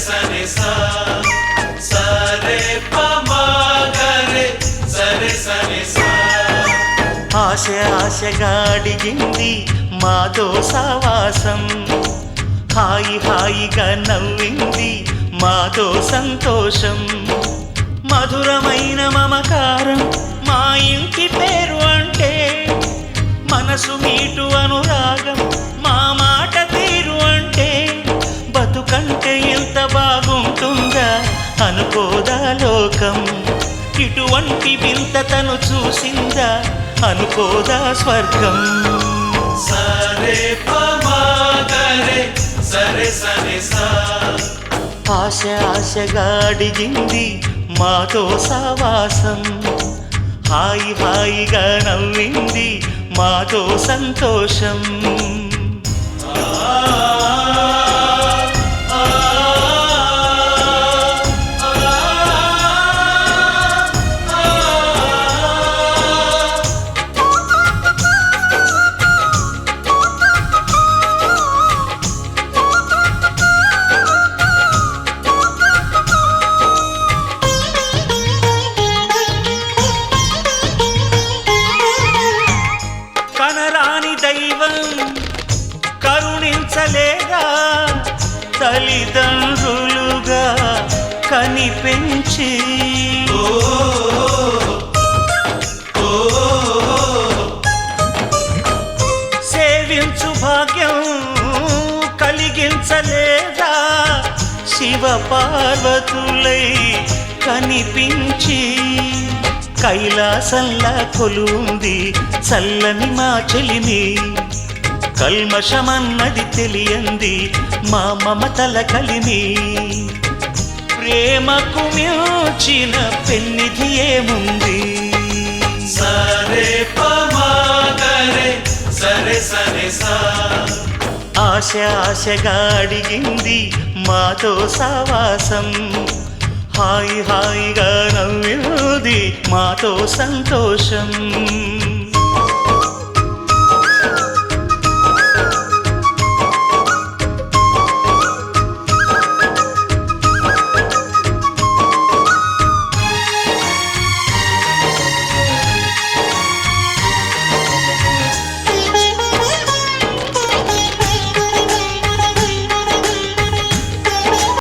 సని సా సరే పమగరే సరే సని సా. ఆశ ఆశగా అడిగింది మాతో సావాసం, హాయి హాయిగా నవ్వింది మాతో సంతోషం. మధురమైన మమకారం మా ఇంటి పేరు అంటే, మనసు మీటు అనురాగం మా మాట తీరు అంటే, బతుకంటే ఎంత బాగుంటుందా అనుకోదా లోకం. ఇటువంటి వింత తను చూసిందా అనుకోదా స్వర్గం. సరే పమగరే సరే సని సా. ఆశ ఆశగా అడిగింది మాతో సావాసం, హాయి హాయిగా నవ్వింది మాతో సంతోషం. కనరాని దైవం కరుణించలేదా, తల్లిదండ్రులుగా కనిపెంచి సేవించు భాగ్యం కలిగించలేదా, శివ పార్వతులై కనిపించి. కైలాసంలా కొలుంది చల్లని మా చెలిమి, కల్మషమన్నది తెలియంది మా మమతల కలిమి. ప్రేమకు మించిన పెన్నిధి ఏముంది. సరే పమగరే సరే సని సా. ఆశ ఆశగా అడిగింది మాతో సావాసం, హాయి హాయిగా నవ్వింది మాతో సంతోషం.